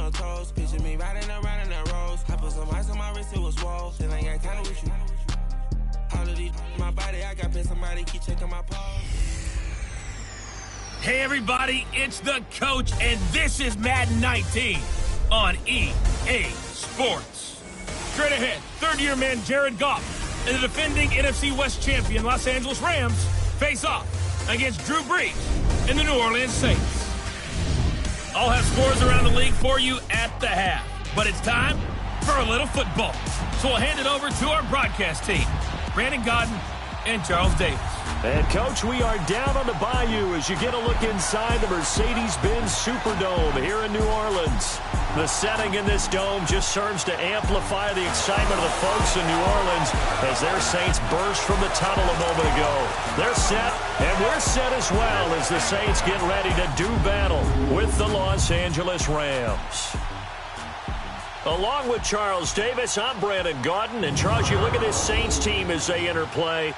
no toes. Picture me riding around in the roads. I put some ice on my wrist, it was swole. Then I got kinda with you. All of these my body, I got pay somebody keep checking my pulse. Hey everybody, it's the coach, and this is Madden 19 on EA Sports. Straight ahead, third-year man Jared Goff and the defending NFC West champion Los Angeles Rams face off against Drew Brees and the New Orleans Saints. I'll have scores around the league for you at the half, but it's time for a little football. So we'll hand it over to our broadcast team, Brandon Godden and Charles Davis. And, Coach, we are down on the bayou as you get a look inside the Mercedes-Benz Superdome here in New Orleans. The setting in this dome just serves to amplify the excitement of the folks in New Orleans as their Saints burst from the tunnel a moment ago. They're set, and we're set as well as the Saints get ready to do battle with the Los Angeles Rams. Along with Charles Davis, I'm Brandon Godden. And, Charles, you look at this Saints team as they interplay.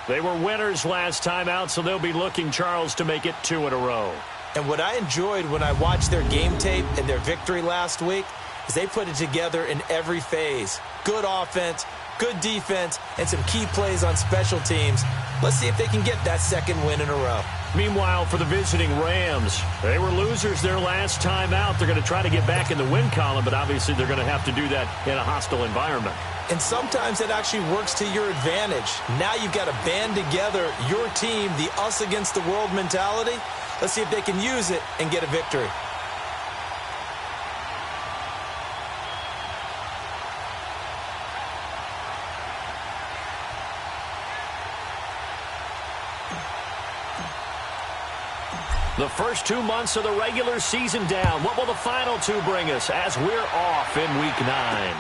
They were winners last time out, so they'll be looking, Charles, to make it 2 in a row. And what I enjoyed when I watched their game tape and their victory last week is they put it together in every phase. Good offense, good defense, and some key plays on special teams. Let's see if they can get that second win in a row. Meanwhile, for the visiting Rams, they were losers their last time out. They're going to try to get back in the win column, but obviously they're going to have to do that in a hostile environment. And sometimes it actually works to your advantage. Now you've got to band together your team, the us against the world mentality. Let's see if they can use it and get a victory. The first 2 months of the regular season down. What will the final 2 bring us as we're off in Week 9?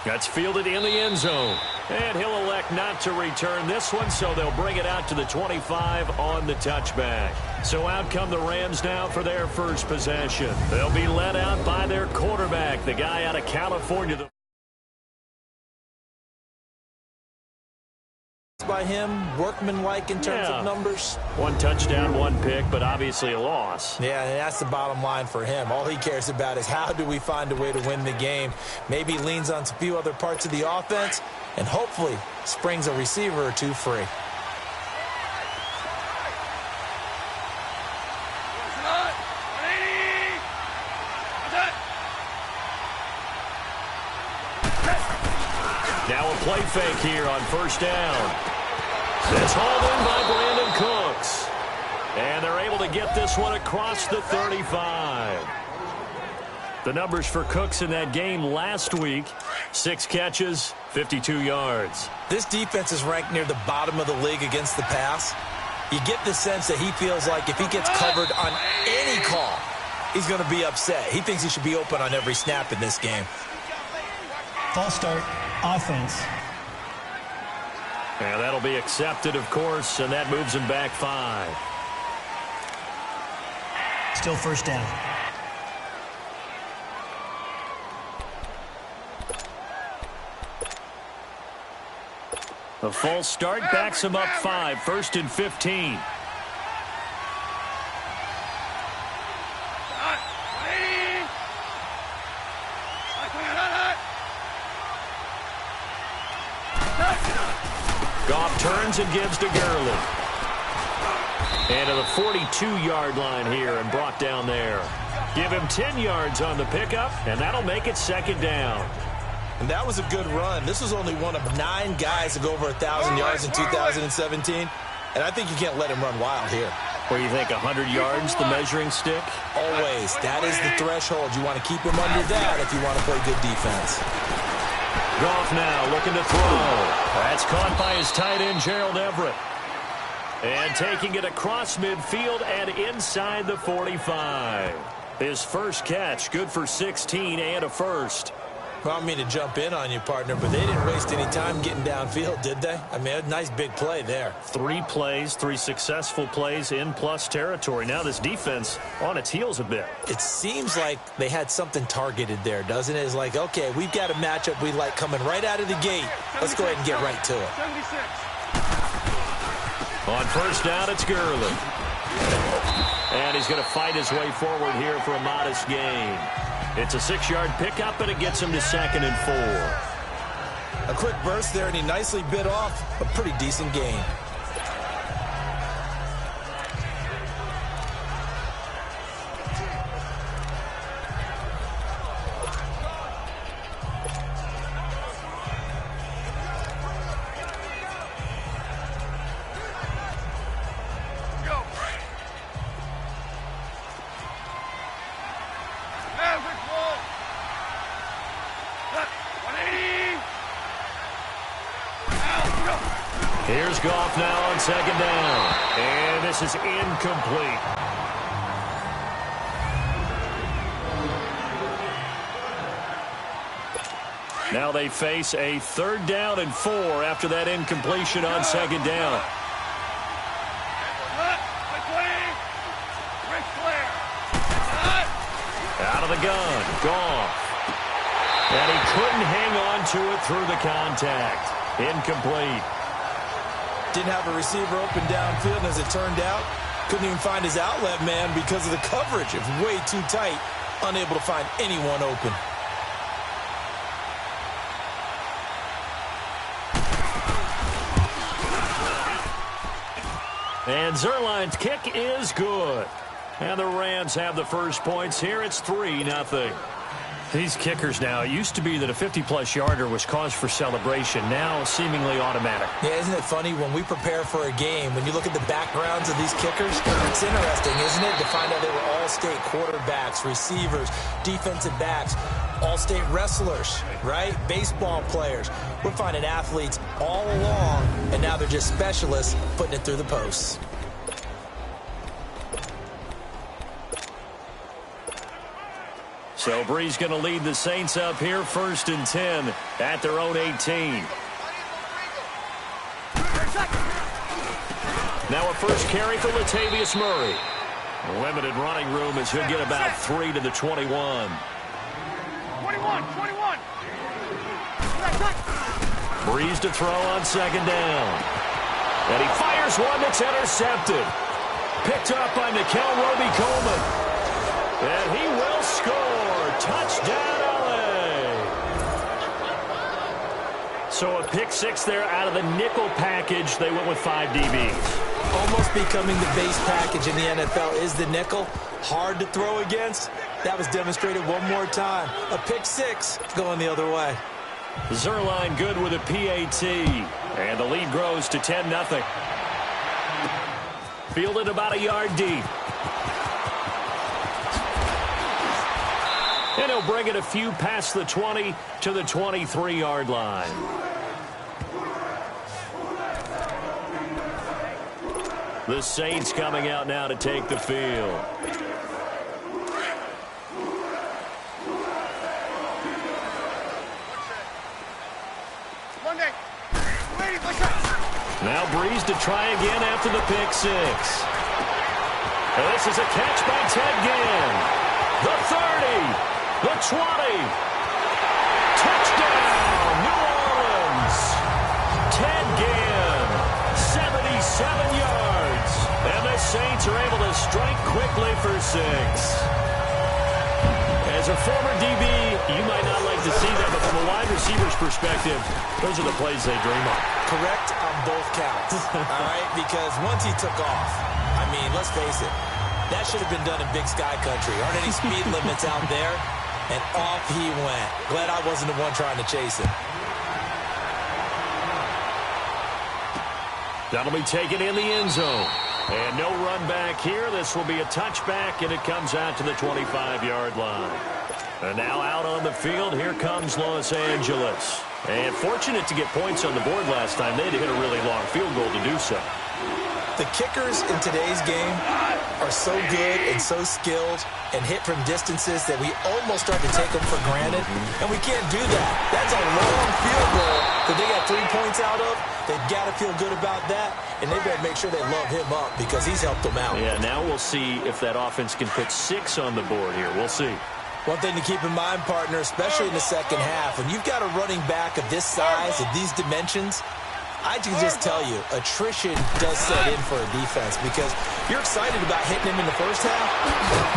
That's fielded in the end zone. And he'll elect not to return this one, so they'll bring it out to the 25 on the touchback. So out come the Rams now for their first possession. They'll be led out by their quarterback, the guy out of California. By him, workmanlike in terms of numbers. 1 touchdown, 1 pick, but obviously a loss. Yeah, and that's the bottom line for him. All he cares about is how do we find a way to win the game. Maybe he leans on a few other parts of the offense and hopefully springs a receiver or 2 free. Now a play fake here on first down. It's hauled in by Brandon Cooks. And they're able to get this one across the 35. The numbers for Cooks in that game last week, 6 catches, 52 yards. This defense is ranked near the bottom of the league against the pass. You get the sense that he feels like if he gets covered on any call, he's going to be upset. He thinks he should be open on every snap in this game. False start, offense. And that'll be accepted, of course, and that moves him back 5. Still first down. A false start backs him up 5, 1st and 15. Goff turns and gives to Gurley. And to the 42-yard line here and brought down there. Give him 10 yards on the pickup, and that'll make it 2nd down. And that was a good run. This was only one of 9 guys to go over 1,000 yards in 2017. And I think you can't let him run wild here. Where you think 100 yards, the measuring stick? Always. That is the threshold. You want to keep him under that if you want to play good defense. Goff now looking to throw. That's caught by his tight end, Gerald Everett. And taking it across midfield and inside the 45. His first catch, good for 16 and a first. Well, I don't mean to jump in on you, partner, but they didn't waste any time getting downfield, did they? I mean, a nice big play there. 3 plays, 3 successful plays in plus territory. Now this defense on its heels a bit. It seems like they had something targeted there, doesn't it? It's like, okay, we've got a matchup we like coming right out of the gate. Let's go ahead and get right to it. 76. On first down, it's Gurley. And he's going to fight his way forward here for a modest gain. It's a 6-yard pickup, and it gets him to 2nd and 4. A quick burst there, and he nicely bit off a pretty decent gain. Here's Goff now on 2nd down. And this is incomplete. Now they face a 3rd down and 4 after that incompletion on 2nd down. Out of the gun, Goff. And he couldn't hang on to it through the contact. Incomplete. Didn't have a receiver open downfield, and as it turned out, couldn't even find his outlet man because of the coverage. It was way too tight, unable to find anyone open. And Zerline's kick is good. And the Rams have the first points here. It's 3-0. These kickers now, it used to be that a 50-plus yarder was cause for celebration. Now seemingly automatic. Yeah, isn't it funny when we prepare for a game, when you look at the backgrounds of these kickers, it's interesting, isn't it, to find out they were all-state quarterbacks, receivers, defensive backs, all-state wrestlers, right? Baseball players. We're finding athletes all along, and now they're just specialists putting it through the posts. So Bree's going to lead the Saints up here, 1st and 10 at their own 18. Now a first carry for Latavius Murray. Limited running room as he'll get about 3 to the 21. 21. Breeze to throw on 2nd down. And he fires one that's intercepted. Picked up by Nickel Roby-Coleman. And he will score. Touchdown, L.A. So a pick 6 there out of the nickel package. They went with 5 DBs. Almost becoming the base package in the NFL is the nickel. Hard to throw against. That was demonstrated one more time. A pick 6 going the other way. Zerline good with a PAT. And the lead grows to 10-0. Fielded about a yard deep. And he'll bring it a few past the 20 to the 23-yard line. The Saints coming out now to take the field. Now Breeze to try again after the pick 6. And this is a catch by Ted Ginn. The 30. The 20. Touchdown, New Orleans. Ted Ginn, 77 yards. And the Saints are able to strike quickly for 6. As a former DB, you might not like to see that, but from a wide receiver's perspective, those are the plays they dream of. Correct on both counts, all right? Because once he took off, I mean, let's face it, that should have been done in Big Sky Country. Aren't any speed limits out there? And off he went. Glad I wasn't the one trying to chase him. That'll be taken in the end zone. And no run back here. This will be a touchback, and it comes out to the 25-yard line. And now out on the field, here comes Los Angeles. And fortunate to get points on the board last time. They had to hit a really long field goal to do so. The kickers in today's game are so good and so skilled and hit from distances that we almost start to take them for granted. And we can't do that. That's a long field goal that they got 3 points out of. They've got to feel good about that, and they better make sure they love him up because he's helped them out. Yeah, now we'll see if that offense can put 6 on the board here. We'll see. One thing to keep in mind, partner, especially in the second half, when you've got a running back of this size, of these dimensions, I can just tell you, attrition does set in for a defense because you're excited about hitting him in the first half.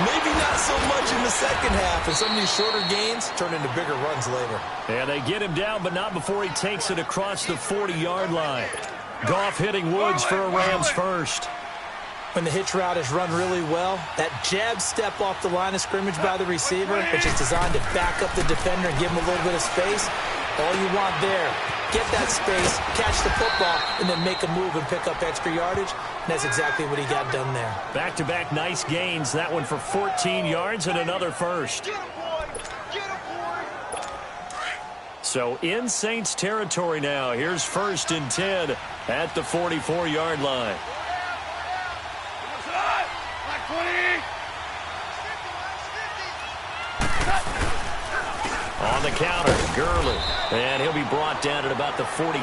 Maybe not so much in the second half, and some of these shorter gains turn into bigger runs later. And they get him down, but not before he takes it across the 40-yard line. Goff hitting Woods for a Rams first. When the hitch route is run really well, that jab step off the line of scrimmage by the receiver, which is designed to back up the defender and give him a little bit of space, all you want there, get that space, catch the football, and then make a move and pick up extra yardage. And that's exactly what he got done there. Back-to-back nice gains. That one for 14 yards and another first. So in Saints territory now. Here's 1st and 10 at the 44-yard line. On the counter, Gurley. And he'll be brought down at about the 42.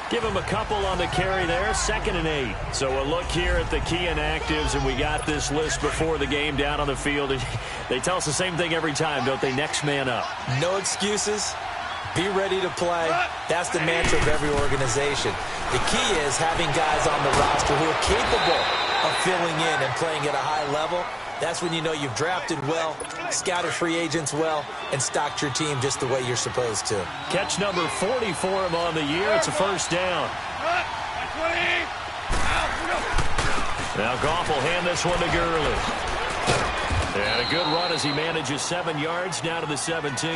Give him a couple on the carry there, 2nd and 8. So a look here at the key inactives, and we got this list before the game down on the field. They tell us the same thing every time, don't they? Next man up. No excuses. Be ready to play. That's the mantra of every organization. The key is having guys on the roster who are capable of filling in and playing at a high level. That's when you know you've drafted well, scouted free agents well, and stocked your team just the way you're supposed to. Catch number 40 for him on the year. It's a first down. Now Goff will hand this one to Gurley. And a good run as he manages 7 yards down to the 17.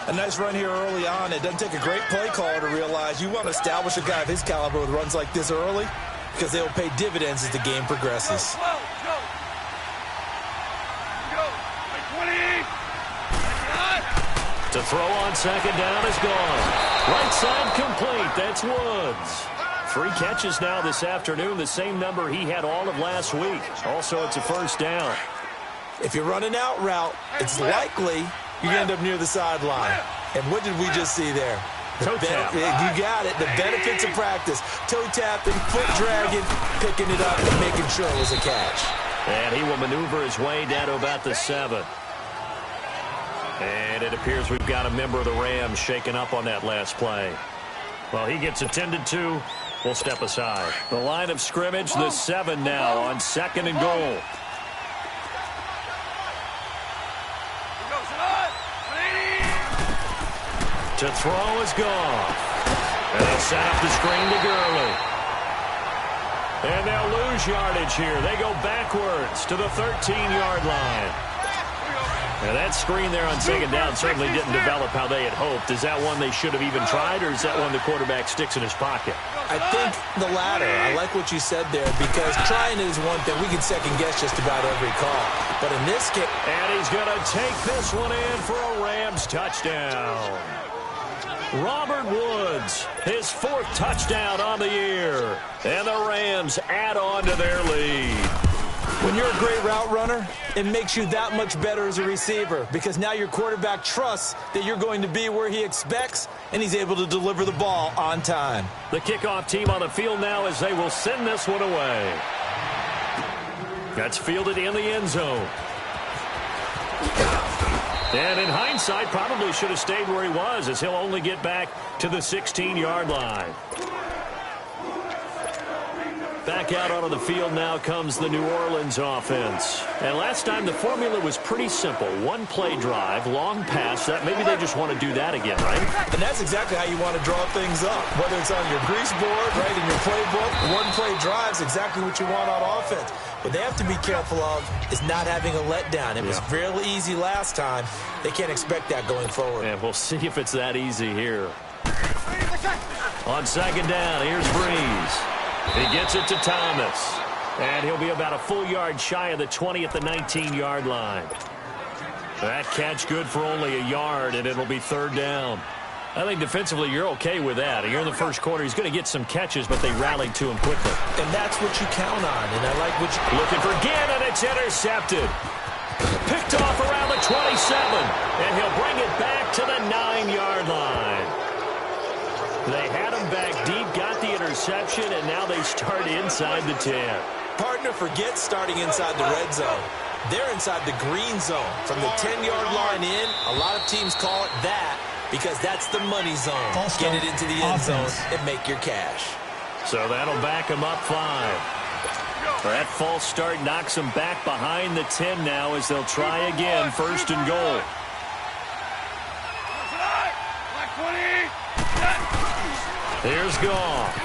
A nice run here early on. It doesn't take a great play caller to realize you want to establish a guy of his caliber with runs like this early because they'll pay dividends as the game progresses. To throw on 2nd down is gone. Right side complete. That's Woods. 3 catches now this afternoon, the same number he had all of last week. Also, it's a first down. If you're running out route, it's likely you're going to end up near the sideline. And what did we just see there? Toe tap. You got it. The benefits of practice. Toe tapping, foot dragging, picking it up, and making sure it was a catch. And he will maneuver his way down to about the 7. And it appears we've got a member of the Rams shaken up on that last play. Well, he gets attended to. We'll step aside. The line of scrimmage, the 7 now on 2nd and goal. To throw is gone. And they'll set up the screen to Gurley. And they'll lose yardage here. They go backwards to the 13-yard line. Now that screen there on 2nd down certainly didn't develop how they had hoped. Is that one they should have even tried, or is that one the quarterback sticks in his pocket? I think the latter. I like what you said there because trying is one thing. We can second-guess just about every call. But in this case... And he's going to take this one in for a Rams touchdown. Robert Woods, his 4th touchdown on the year. And the Rams add on to their lead. When you're a great route runner, it makes you that much better as a receiver because now your quarterback trusts that you're going to be where he expects, and he's able to deliver the ball on time. The kickoff team on the field now as they will send this one away. That's fielded in the end zone. And in hindsight, probably should have stayed where he was as he'll only get back to the 16-yard line. Back out onto the field now comes the New Orleans offense. And last time the formula was pretty simple. 1-play drive, long pass. That maybe they just want to do that again, right? And that's exactly how you want to draw things up. Whether it's on your grease board, right, in your playbook, 1-play drive is exactly what you want on offense. What they have to be careful of is not having a letdown. It was real easy last time. They can't expect that going forward. And we'll see if it's that easy here. On 2nd down, here's Breeze. He gets it to Thomas. And he'll be about a full yard shy of the 20 at the 19-yard line. That catch good for only a yard, and it'll be 3rd down. I think defensively you're okay with that. Here in the first quarter, he's going to get some catches, but they rallied to him quickly. And that's what you count on, and I like what you... Looking for Ginn, and it's intercepted. Picked off around the 27, and he'll bring it back to the 9-yard line. They had him back deep, got the interception, and now they start inside the 10. Partner forgets starting inside the red zone. They're inside the green zone. From the 10-yard line in, a lot of teams call it that. because that's the money zone. Get it into the end zone and make your cash. So that'll back him up 5. That false start knocks him back behind the 10 now as they'll try again, 1st and goal. Here's Goff.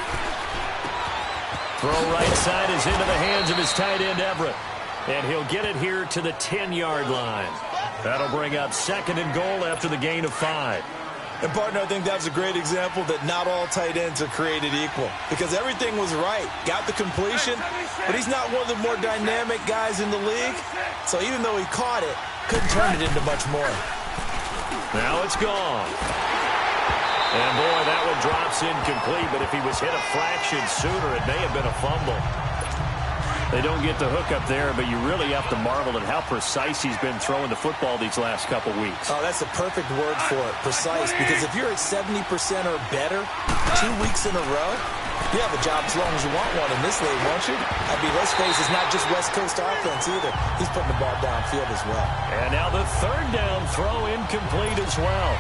Throw right side is into the hands of his tight end, Everett. And he'll get it here to the 10-yard line. That'll bring up 2nd and goal after the gain of 5. And, partner, I think that's a great example that not all tight ends are created equal because everything was right. Got the completion, but he's not one of the more dynamic guys in the league. So even though he caught it, couldn't turn it into much more. Now it's gone. And, boy, that one drops incomplete, but if he was hit a fraction sooner, it may have been a fumble. They don't get the hook up there, but you really have to marvel at how precise he's been throwing the football these last couple weeks. Oh, that's the perfect word for it, precise, because if you're at 70% or better 2 weeks in a row, you have a job as long as you want one in this league, won't you? I mean, let's face it, it's not just West Coast offense either. He's putting the ball downfield as well. And now the 3rd down throw incomplete as well.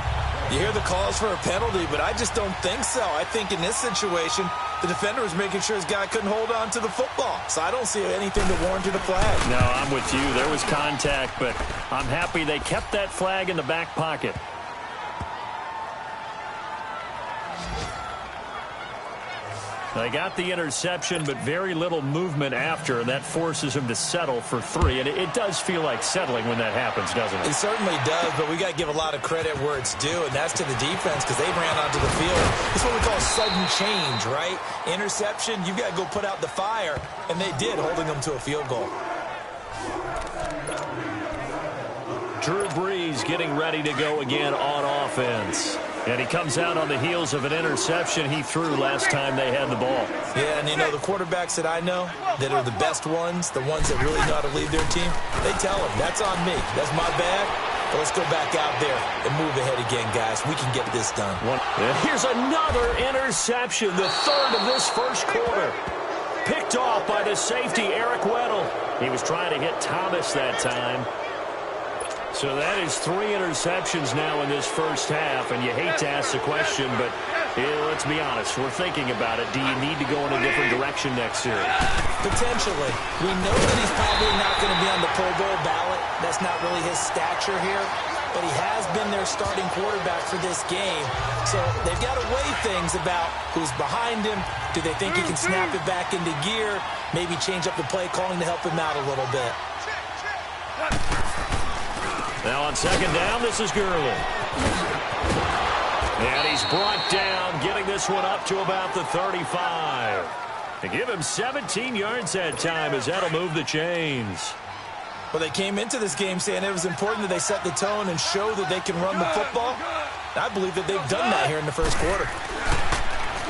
You hear the calls for a penalty, but I just don't think so. I think in this situation, the defender was making sure his guy couldn't hold on to the football. So I don't see anything that warranted a flag. No, I'm with you. There was contact, but I'm happy they kept that flag in the back pocket. They got the interception, but very little movement after, and that forces him to settle for 3. And it does feel like settling when that happens, doesn't it? It certainly does, but we got to give a lot of credit where it's due, and that's to the defense because they ran onto the field. It's what we call sudden change, right? Interception, you've got to go put out the fire, and they did, holding them to a field goal. Drew Brees getting ready to go again on offense. And he comes out on the heels of an interception he threw last time they had the ball. Yeah, and you know, the quarterbacks that I know that are the best ones, the ones that really know how to lead their team, they tell them, that's on me. That's my bad. But let's go back out there and move ahead again, guys. We can get this done. And here's another interception, the 3rd of this first quarter. Picked off by the safety, Eric Weddle. He was trying to hit Thomas that time. So that is 3 interceptions now in this first half, and you hate to ask the question, but let's be honest, we're thinking about it. Do you need to go in a different direction next series? Potentially. We know that he's probably not going to be on the Pro Bowl ballot. That's not really his stature here, but he has been their starting quarterback for this game. So they've got to weigh things about who's behind him. Do they think he can snap it back into gear? Maybe change up the play calling to help him out a little bit. Now on 2nd down, this is Gurley. And he's brought down, getting this one up to about the 35. To give him 17 yards that time as that'll move the chains. Well, they came into this game saying it was important that they set the tone and show that they can run the football. I believe that they've done that here in the first quarter.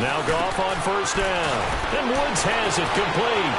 Now Goff on 1st down. And Woods has it complete.